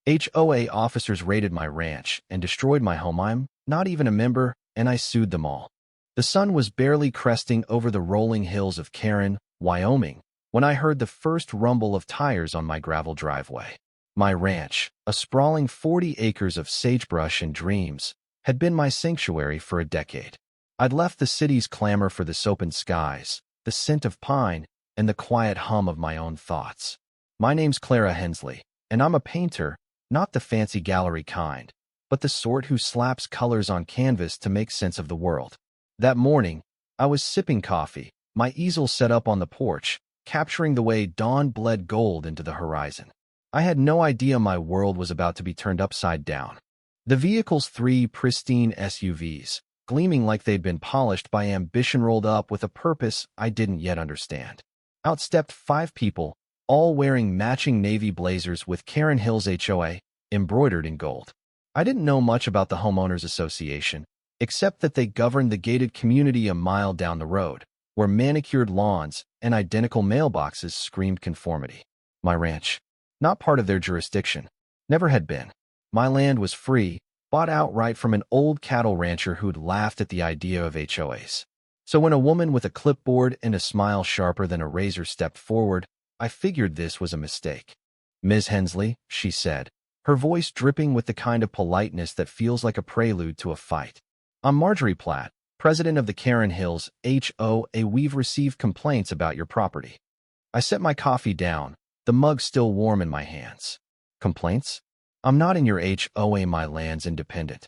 HOA officers raided my ranch and destroyed my home. I'm not even a member, and I sued them all. The sun was barely cresting over the rolling hills of Karen, Wyoming, when I heard the first rumble of tires on my gravel driveway. My ranch, a sprawling 40 acres of sagebrush and dreams, had been my sanctuary for a decade. I'd left the city's clamor for the open skies, the scent of pine, and the quiet hum of my own thoughts. My name's Clara Hensley, and I'm a painter, not the fancy gallery kind, but the sort who slaps colors on canvas to make sense of the world. That morning, I was sipping coffee, my easel set up on the porch, capturing the way dawn bled gold into the horizon. I had no idea my world was about to be turned upside down. The vehicle's 3 pristine SUVs, gleaming like they'd been polished by ambition, rolled up with a purpose I didn't yet understand. Out stepped 5 people, all wearing matching navy blazers with Karen Hills HOA embroidered in gold. I didn't know much about the Homeowners Association, except that they governed the gated community a mile down the road, where manicured lawns and identical mailboxes screamed conformity. My ranch, not part of their jurisdiction, never had been. My land was free, bought outright from an old cattle rancher who'd laughed at the idea of HOAs. So when a woman with a clipboard and a smile sharper than a razor stepped forward, I figured this was a mistake. "Ms. Hensley," she said, her voice dripping with the kind of politeness that feels like a prelude to a fight. "I'm Marjorie Platt, president of the Karen Hills HOA. We've received complaints about your property." I set my coffee down, the mug still warm in my hands. "Complaints? I'm not in your HOA. My land's independent."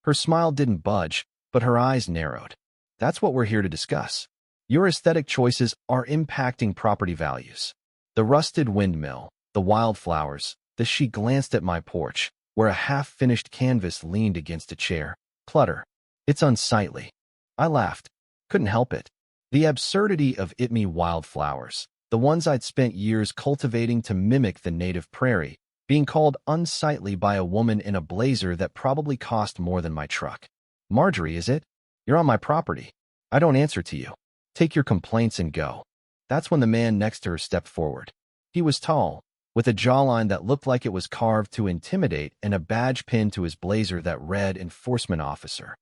Her smile didn't budge, but her eyes narrowed. "That's what we're here to discuss. Your aesthetic choices are impacting property values. The rusted windmill, the wildflowers." She glanced at my porch, where a half-finished canvas leaned against a chair. "Clutter. It's unsightly." I laughed. Couldn't help it. The absurdity of it. Me wildflowers, the ones I'd spent years cultivating to mimic the native prairie, being called unsightly by a woman in a blazer that probably cost more than my truck. "Marjorie, is it? You're on my property. I don't answer to you. Take your complaints and go." That's when the man next to her stepped forward. He was tall, with a jawline that looked like it was carved to intimidate and a badge pinned to his blazer that read Enforcement Officer.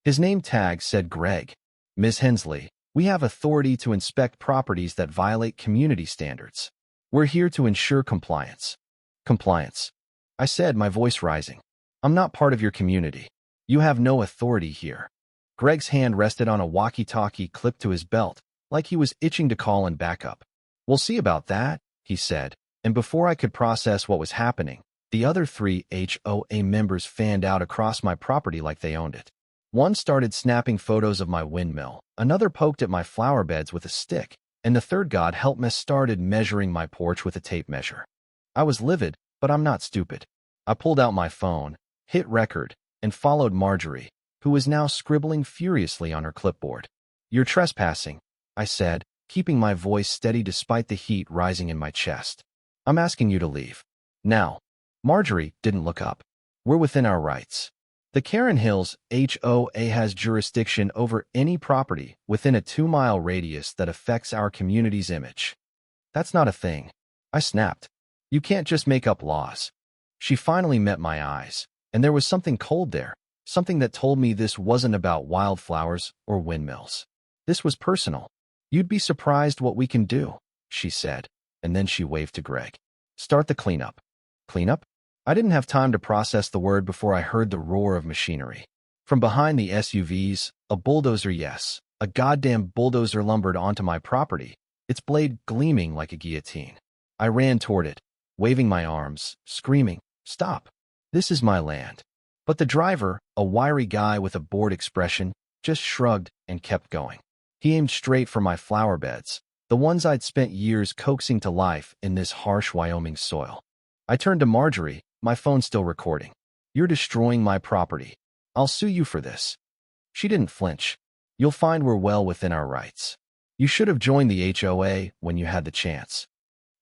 His name tag said Greg. "Ms. Hensley, we have authority to inspect properties that violate community standards. We're here to ensure compliance." "Compliance," I said, my voice rising. "I'm not part of your community. You have no authority here." Greg's hand rested on a walkie-talkie clipped to his belt, like he was itching to call in backup. "We'll see about that," he said, and before I could process what was happening, the other 3 HOA members fanned out across my property like they owned it. One started snapping photos of my windmill, another poked at my flower beds with a stick, and the third, God help me, started measuring my porch with a tape measure. I was livid, but I'm not stupid. I pulled out my phone, hit record, and followed Marjorie, who was now scribbling furiously on her clipboard. "You're trespassing," I said, keeping my voice steady despite the heat rising in my chest. "I'm asking you to leave. Now." Marjorie didn't look up. "We're within our rights. The Karen Hills HOA has jurisdiction over any property within a 2-mile radius that affects our community's image." "That's not a thing," I snapped. "You can't just make up laws." She finally met my eyes, and there was something cold there, something that told me this wasn't about wildflowers or windmills. This was personal. "You'd be surprised what we can do," she said, and then she waved to Greg. "Start the cleanup." "Cleanup?" I didn't have time to process the word before I heard the roar of machinery. From behind the SUVs, a bulldozer, yes, a goddamn bulldozer, lumbered onto my property, its blade gleaming like a guillotine. I ran toward it, waving my arms, screaming, "Stop! This is my land." But the driver, a wiry guy with a bored expression, just shrugged and kept going. He aimed straight for my flower beds, the ones I'd spent years coaxing to life in this harsh Wyoming soil. I turned to Marjorie, my phone still recording. "You're destroying my property. I'll sue you for this." She didn't flinch. "You'll find we're well within our rights. You should have joined the HOA when you had the chance."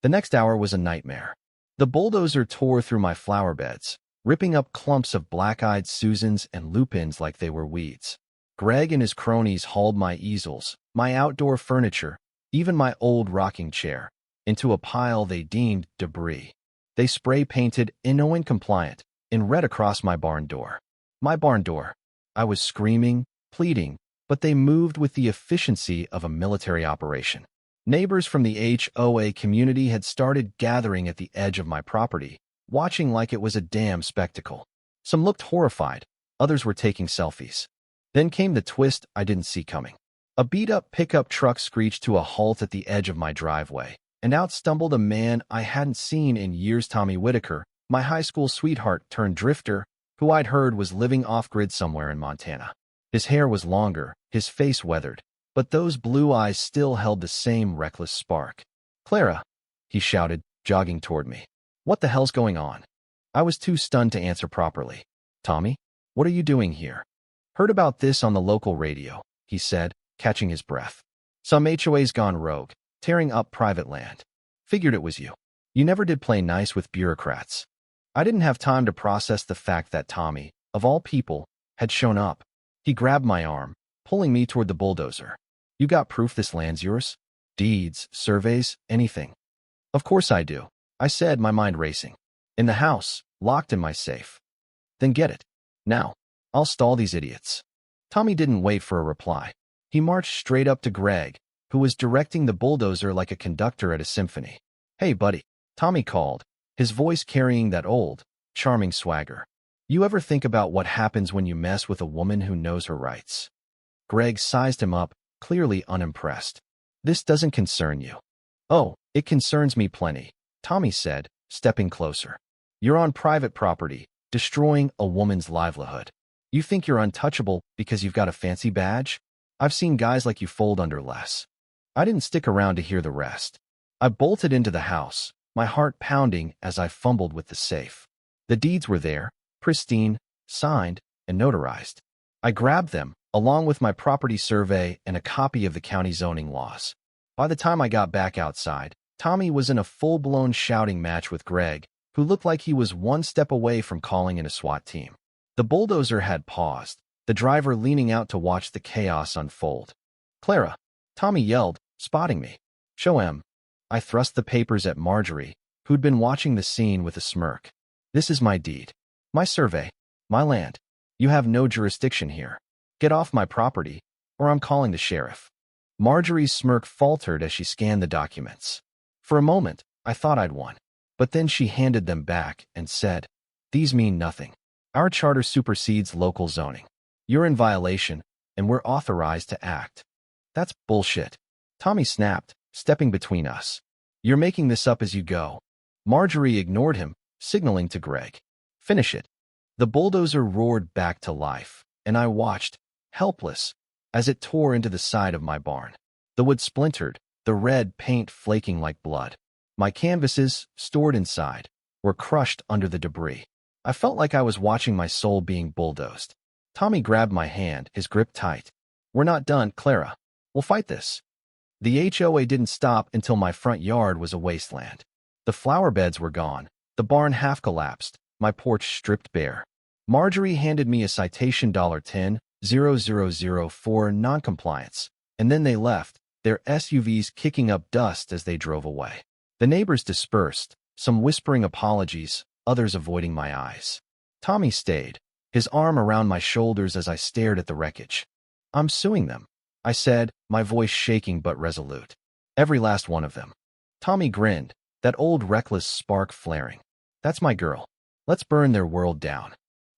The next hour was a nightmare. The bulldozer tore through my flower beds, ripping up clumps of black-eyed Susans and lupins like they were weeds. Greg and his cronies hauled my easels, my outdoor furniture, even my old rocking chair, into a pile they deemed debris. They spray-painted "Innoin compliant" in red across my barn door. My barn door. I was screaming, pleading, but they moved with the efficiency of a military operation. Neighbors from the HOA community had started gathering at the edge of my property, watching like it was a damn spectacle. Some looked horrified, others were taking selfies. Then came the twist I didn't see coming. A beat-up pickup truck screeched to a halt at the edge of my driveway, and out stumbled a man I hadn't seen in years. Tommy Whitaker, my high school sweetheart turned drifter, who I'd heard was living off-grid somewhere in Montana. His hair was longer, his face weathered, but those blue eyes still held the same reckless spark. "Clara," he shouted, jogging toward me. "What the hell's going on?" I was too stunned to answer properly. "Tommy, what are you doing here?" "Heard about this on the local radio," he said, catching his breath. "Some HOA's gone rogue, tearing up private land. Figured it was you. You never did play nice with bureaucrats." I didn't have time to process the fact that Tommy, of all people, had shown up. He grabbed my arm, pulling me toward the bulldozer. "You got proof this land's yours? Deeds, surveys, anything?" "Of course I do," I said, my mind racing. "In the house, locked in my safe." "Then get it. Now. I'll stall these idiots." Tommy didn't wait for a reply. He marched straight up to Greg, who was directing the bulldozer like a conductor at a symphony. "Hey, buddy," Tommy called, his voice carrying that old, charming swagger. "You ever think about what happens when you mess with a woman who knows her rights?" Greg sized him up, clearly unimpressed. "This doesn't concern you." "Oh, it concerns me plenty," Tommy said, stepping closer. "You're on private property, destroying a woman's livelihood. You think you're untouchable because you've got a fancy badge? I've seen guys like you fold under less." I didn't stick around to hear the rest. I bolted into the house, my heart pounding as I fumbled with the safe. The deeds were there, pristine, signed, and notarized. I grabbed them, along with my property survey and a copy of the county zoning laws. By the time I got back outside, Tommy was in a full-blown shouting match with Greg, who looked like he was one step away from calling in a SWAT team. The bulldozer had paused, the driver leaning out to watch the chaos unfold. "Clara," Tommy yelled, spotting me. "Show him." I thrust the papers at Marjorie, who'd been watching the scene with a smirk. "This is my deed. My survey. My land. You have no jurisdiction here. Get off my property, or I'm calling the sheriff." Marjorie's smirk faltered as she scanned the documents. For a moment, I thought I'd won. But then she handed them back and said, "These mean nothing. Our charter supersedes local zoning. You're in violation, and we're authorized to act." "That's bullshit," Tommy snapped, stepping between us. "You're making this up as you go." Marjorie ignored him, signaling to Greg. "Finish it." The bulldozer roared back to life, and I watched, helpless, as it tore into the side of my barn. The wood splintered, the red paint flaking like blood. My canvases, stored inside, were crushed under the debris. I felt like I was watching my soul being bulldozed. Tommy grabbed my hand, his grip tight. "We're not done, Clara. We'll fight this." The HOA didn't stop until my front yard was a wasteland. The flower beds were gone, the barn half collapsed, my porch stripped bare. Marjorie handed me a citation $10,000 for noncompliance, and then they left, their SUVs kicking up dust as they drove away. The neighbors dispersed, some whispering apologies, others avoiding my eyes. Tommy stayed, his arm around my shoulders as I stared at the wreckage. "I'm suing them," I said, my voice shaking but resolute. "Every last one of them." Tommy grinned, that old reckless spark flaring. "That's my girl. Let's burn their world down."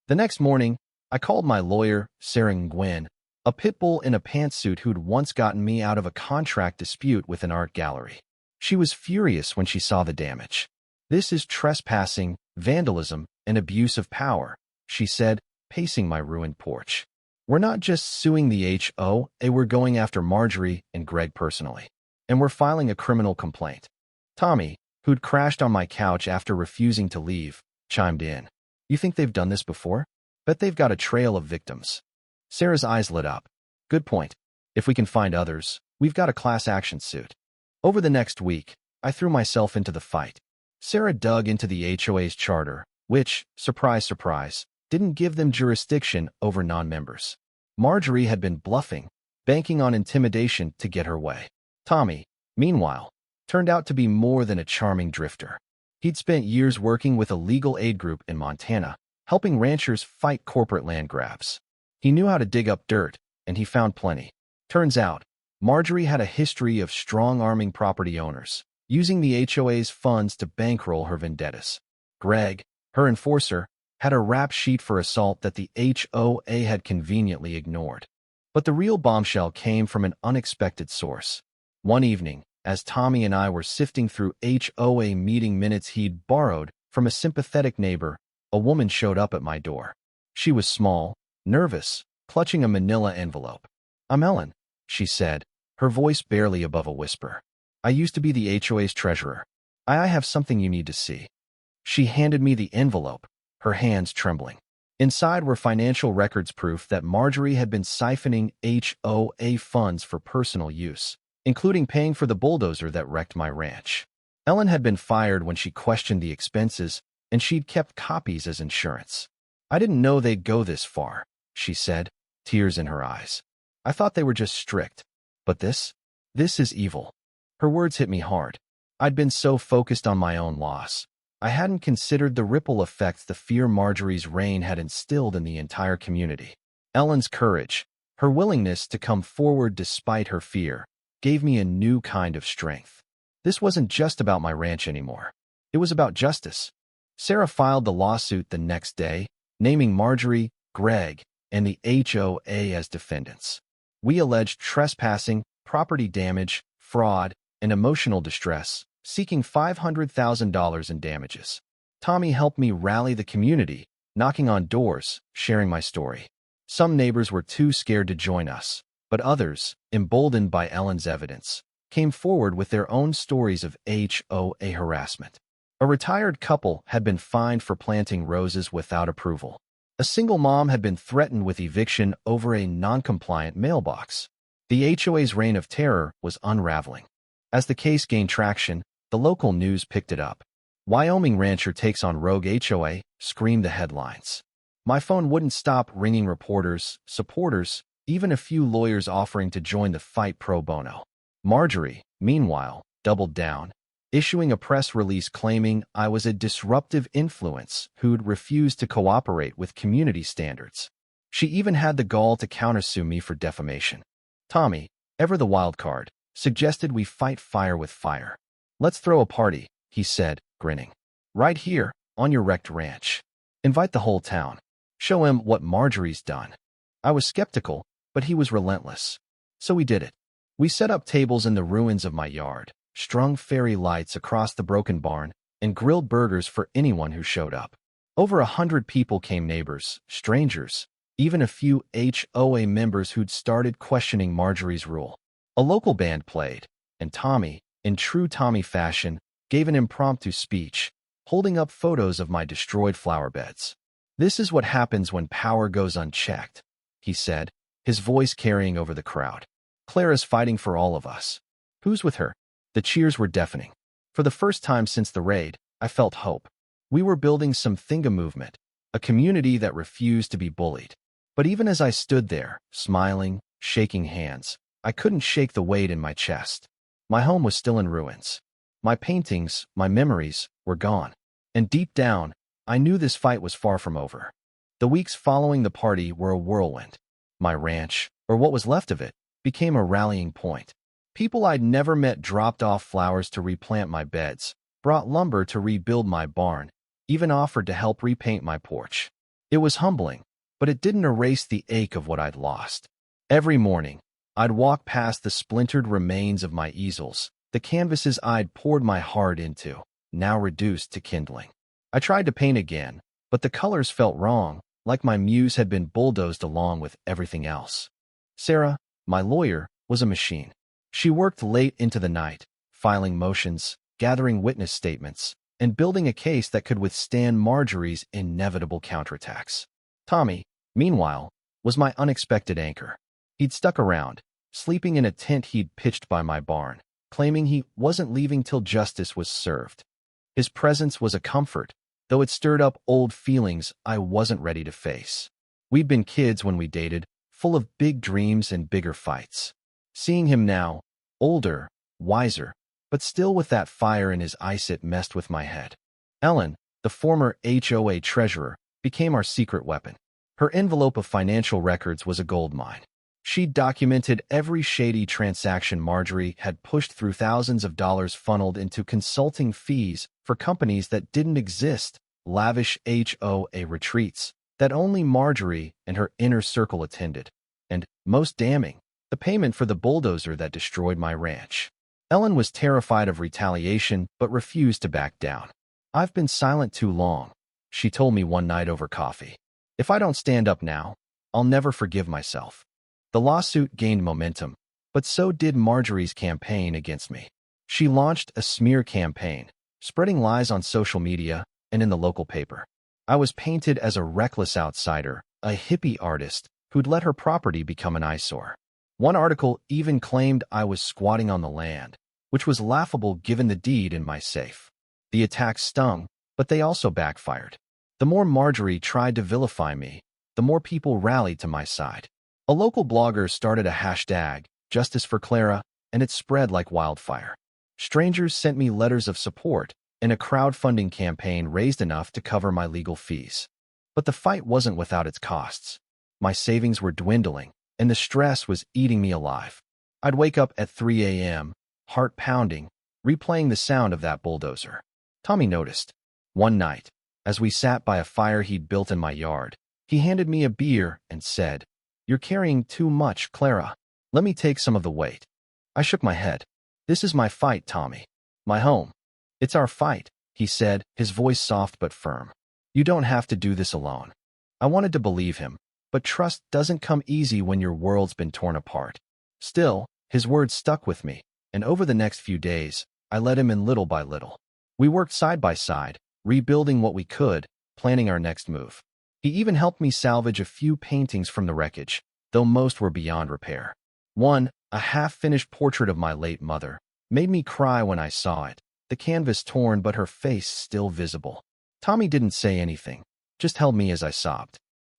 The next morning, I called my lawyer, Sarah Nguyen, a pit bull in a pantsuit who'd once gotten me out of a contract dispute with an art gallery. She was furious when she saw the damage. "This is trespassing, vandalism, and abuse of power," she said, pacing my ruined porch. "We're not just suing the HOA, we're going after Marjorie and Greg personally. And we're filing a criminal complaint." Tommy, who'd crashed on my couch after refusing to leave, chimed in. "You think they've done this before? Bet they've got a trail of victims." Sarah's eyes lit up. "Good point. If we can find others, we've got a class action suit." Over the next week, I threw myself into the fight. Sarah dug into the HOA's charter, which, surprise, surprise, didn't give them jurisdiction over non-members. Marjorie had been bluffing, banking on intimidation to get her way. Tommy, meanwhile, turned out to be more than a charming drifter. He'd spent years working with a legal aid group in Montana, helping ranchers fight corporate land grabs. He knew how to dig up dirt, and he found plenty. Turns out, Marjorie had a history of strong-arming property owners, using the HOA's funds to bankroll her vendettas. Greg, her enforcer, had a rap sheet for assault that the HOA had conveniently ignored. But the real bombshell came from an unexpected source. One evening, as Tommy and I were sifting through HOA meeting minutes he'd borrowed from a sympathetic neighbor, a woman showed up at my door. She was small, nervous, clutching a manila envelope. "I'm Ellen," she said, her voice barely above a whisper. "I used to be the HOA's treasurer. I have something you need to see." She handed me the envelope, her hands trembling. Inside were financial records proof that Marjorie had been siphoning HOA funds for personal use, including paying for the bulldozer that wrecked my ranch. Ellen had been fired when she questioned the expenses, and she'd kept copies as insurance. "I didn't know they'd go this far," she said, tears in her eyes. "I thought they were just strict. But this is evil." Her words hit me hard. I'd been so focused on my own loss. I hadn't considered the ripple effects the fear Marjorie's reign had instilled in the entire community. Ellen's courage, her willingness to come forward despite her fear, gave me a new kind of strength. This wasn't just about my ranch anymore. It was about justice. Sarah filed the lawsuit the next day, naming Marjorie, Greg, and the HOA as defendants. We alleged trespassing, property damage, fraud, and emotional distress, seeking $500,000 in damages. Tommy helped me rally the community, knocking on doors, sharing my story. Some neighbors were too scared to join us, but others, emboldened by Ellen's evidence, came forward with their own stories of HOA harassment. A retired couple had been fined for planting roses without approval. A single mom had been threatened with eviction over a non-compliant mailbox. The HOA's reign of terror was unraveling. As the case gained traction, the local news picked it up. "Wyoming rancher takes on rogue HOA," screamed the headlines. My phone wouldn't stop ringing reporters, supporters, even a few lawyers offering to join the fight pro bono. Marjorie, meanwhile, doubled down, issuing a press release claiming I was a disruptive influence who'd refused to cooperate with community standards. She even had the gall to countersue me for defamation. Tommy, ever the wild card, suggested we fight fire with fire. "Let's throw a party," he said, grinning. "Right here, on your wrecked ranch. Invite the whole town. Show him what Marjorie's done." I was skeptical, but he was relentless. So we did it. We set up tables in the ruins of my yard, strung fairy lights across the broken barn, and grilled burgers for anyone who showed up. Over 100 people came, neighbors, strangers, even a few HOA members who'd started questioning Marjorie's rule. A local band played, and Tommy, in true Tommy fashion, gave an impromptu speech, holding up photos of my destroyed flower beds. "This is what happens when power goes unchecked," he said, his voice carrying over the crowd. "Clara's fighting for all of us. Who's with her?" The cheers were deafening. For the first time since the raid, I felt hope. We were building some Thinga movement, a community that refused to be bullied. But even as I stood there, smiling, shaking hands, I couldn't shake the weight in my chest. My home was still in ruins. My paintings, my memories, were gone. And deep down, I knew this fight was far from over. The weeks following the party were a whirlwind. My ranch, or what was left of it, became a rallying point. People I'd never met dropped off flowers to replant my beds, brought lumber to rebuild my barn, even offered to help repaint my porch. It was humbling, but it didn't erase the ache of what I'd lost. Every morning, I'd walk past the splintered remains of my easels, the canvases I'd poured my heart into, now reduced to kindling. I tried to paint again, but the colors felt wrong, like my muse had been bulldozed along with everything else. Sarah, my lawyer, was a machine. She worked late into the night, filing motions, gathering witness statements, and building a case that could withstand Marjorie's inevitable counterattacks. Tommy, meanwhile, was my unexpected anchor. He'd stuck around, sleeping in a tent he'd pitched by my barn, claiming he wasn't leaving till justice was served. His presence was a comfort, though it stirred up old feelings I wasn't ready to face. We'd been kids when we dated, full of big dreams and bigger fights. Seeing him now, older, wiser, but still with that fire in his eyes, it messed with my head. Ellen, the former HOA treasurer, became our secret weapon. Her envelope of financial records was a goldmine. She documented every shady transaction Marjorie had pushed through, thousands of dollars funneled into consulting fees for companies that didn't exist, lavish HOA retreats that only Marjorie and her inner circle attended, and, most damning, the payment for the bulldozer that destroyed my ranch. Ellen was terrified of retaliation but refused to back down. "I've been silent too long," she told me one night over coffee. "If I don't stand up now, I'll never forgive myself." The lawsuit gained momentum, but so did Marjorie's campaign against me. She launched a smear campaign, spreading lies on social media and in the local paper. I was painted as a reckless outsider, a hippie artist who'd let her property become an eyesore. One article even claimed I was squatting on the land, which was laughable given the deed in my safe. The attacks stung, but they also backfired. The more Marjorie tried to vilify me, the more people rallied to my side. A local blogger started a hashtag, Justice for Clara, and it spread like wildfire. Strangers sent me letters of support, and a crowdfunding campaign raised enough to cover my legal fees. But the fight wasn't without its costs. My savings were dwindling, and the stress was eating me alive. I'd wake up at 3 a.m., heart pounding, replaying the sound of that bulldozer. Tommy noticed. One night, as we sat by a fire he'd built in my yard, he handed me a beer and said, "You're carrying too much, Clara. Let me take some of the weight." I shook my head. "This is my fight, Tommy. My home. It's our fight," he said, his voice soft but firm. "You don't have to do this alone." I wanted to believe him, but trust doesn't come easy when your world's been torn apart. Still, his words stuck with me, and over the next few days, I let him in little by little. We worked side by side, rebuilding what we could, planning our next move. He even helped me salvage a few paintings from the wreckage, though most were beyond repair. One, a half-finished portrait of my late mother, made me cry when I saw it, the canvas torn but her face still visible. Tommy didn't say anything, just held me as I sobbed.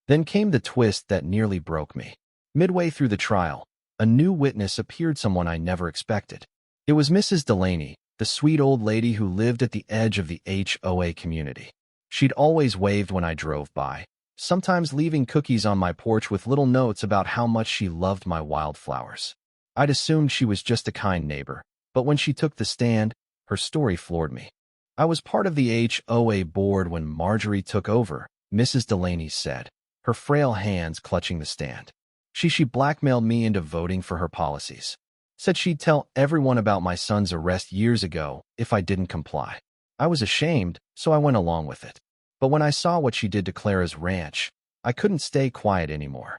Then came the twist that nearly broke me. Midway through the trial, a new witness appeared, someone I never expected. It was Mrs. Delaney, the sweet old lady who lived at the edge of the HOA community. She'd always waved when I drove by, sometimes leaving cookies on my porch with little notes about how much she loved my wildflowers. I'd assumed she was just a kind neighbor, but when she took the stand, her story floored me. "I was part of the HOA board when Marjorie took over," Mrs. Delaney said, her frail hands clutching the stand. She blackmailed me into voting for her policies. Said she'd tell everyone about my son's arrest years ago if I didn't comply. I was ashamed, so I went along with it. But when I saw what she did to Clara's ranch, I couldn't stay quiet anymore.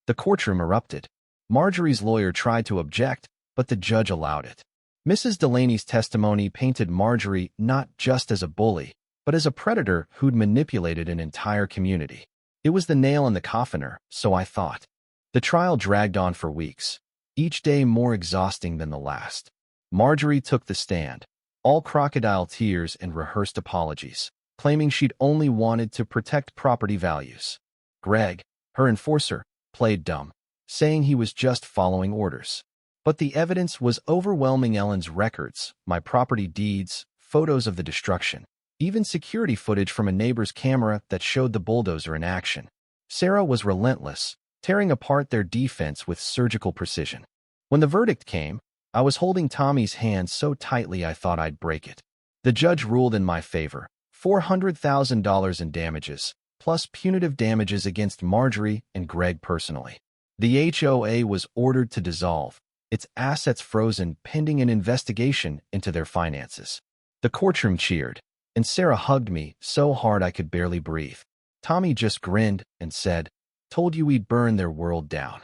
The courtroom erupted. Marjorie's lawyer tried to object, but the judge allowed it. Mrs. Delaney's testimony painted Marjorie not just as a bully, but as a predator who'd manipulated an entire community. It was the nail in the coffiner, so I thought. The trial dragged on for weeks, each day more exhausting than the last. Marjorie took the stand, all crocodile tears and rehearsed apologies, claiming she'd only wanted to protect property values. Greg, her enforcer, played dumb, saying he was just following orders. But the evidence was overwhelming. Ellen's records, my property deeds, photos of the destruction, even security footage from a neighbor's camera that showed the bulldozer in action. Sarah was relentless, tearing apart their defense with surgical precision. When the verdict came, I was holding Tommy's hand so tightly I thought I'd break it. The judge ruled in my favor, $400,000 in damages, plus punitive damages against Marjorie and Greg personally. The HOA was ordered to dissolve, its assets frozen pending an investigation into their finances. The courtroom cheered, and Sarah hugged me so hard I could barely breathe. Tommy just grinned and said, "Told you we'd burn their world down."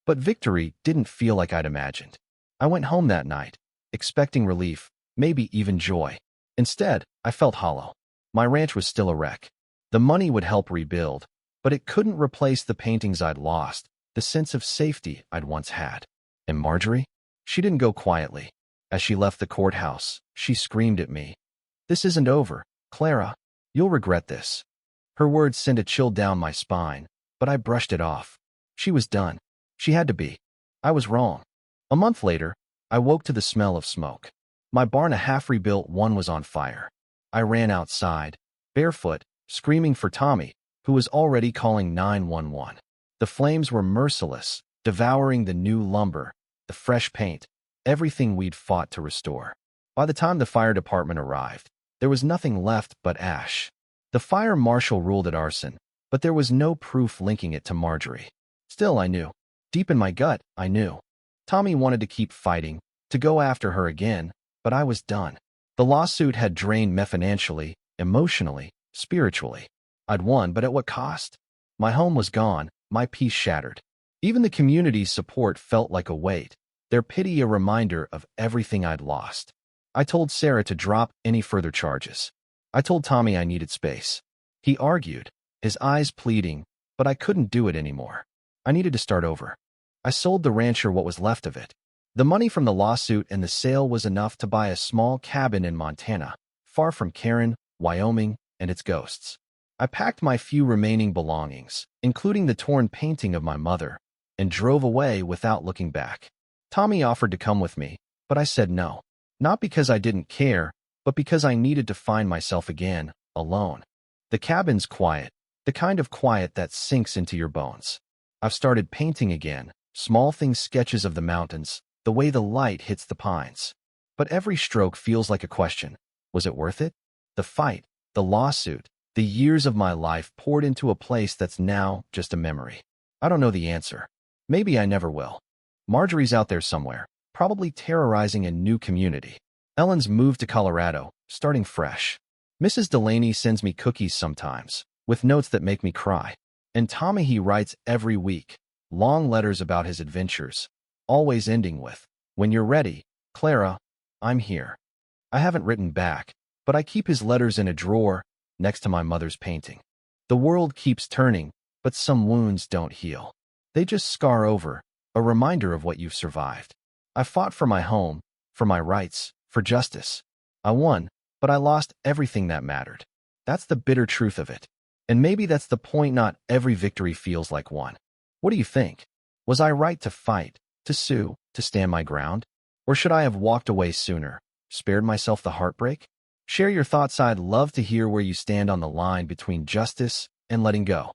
But victory didn't feel like I'd imagined. I went home that night, expecting relief, maybe even joy. Instead, I felt hollow. My ranch was still a wreck. The money would help rebuild, but it couldn't replace the paintings I'd lost, the sense of safety I'd once had. And Marjorie? She didn't go quietly. As she left the courthouse, she screamed at me, "This isn't over, Clara. You'll regret this." Her words sent a chill down my spine, but I brushed it off. She was done. She had to be. I was wrong. A month later, I woke to the smell of smoke. My barn, a half-rebuilt one, was on fire. I ran outside, barefoot, screaming for Tommy, who was already calling 911. The flames were merciless, devouring the new lumber, the fresh paint, everything we'd fought to restore. By the time the fire department arrived, there was nothing left but ash. The fire marshal ruled it arson, but there was no proof linking it to Marjorie. Still, I knew. Deep in my gut, I knew. Tommy wanted to keep fighting, to go after her again, but I was done. The lawsuit had drained me financially, emotionally, spiritually. I'd won, but at what cost? My home was gone, my peace shattered. Even the community's support felt like a weight, their pity a reminder of everything I'd lost. I told Sarah to drop any further charges. I told Tommy I needed space. He argued, his eyes pleading, but I couldn't do it anymore. I needed to start over. I sold the rancher what was left of it. The money from the lawsuit and the sale was enough to buy a small cabin in Montana, far from Karen, Wyoming, and its ghosts. I packed my few remaining belongings, including the torn painting of my mother, and drove away without looking back. Tommy offered to come with me, but I said no. Not because I didn't care, but because I needed to find myself again, alone. The cabin's quiet, the kind of quiet that sinks into your bones. I've started painting again, small things, sketches of the mountains, the way the light hits the pines. But every stroke feels like a question. Was it worth it? The fight, the lawsuit, the years of my life poured into a place that's now just a memory. I don't know the answer. Maybe I never will. Marjorie's out there somewhere, probably terrorizing a new community. Ellen's moved to Colorado, starting fresh. Mrs. Delaney sends me cookies sometimes, with notes that make me cry. And Tommy, he writes every week, long letters about his adventures, always ending with, "When you're ready, Clara, I'm here." I haven't written back, but I keep his letters in a drawer next to my mother's painting. The world keeps turning, but some wounds don't heal. They just scar over, a reminder of what you've survived. I fought for my home, for my rights, for justice. I won, but I lost everything that mattered. That's the bitter truth of it. And maybe that's the point. Not every victory feels like one. What do you think? Was I right to fight, to sue, to stand my ground? Or should I have walked away sooner, spared myself the heartbreak? Share your thoughts. I'd love to hear where you stand on the line between justice and letting go.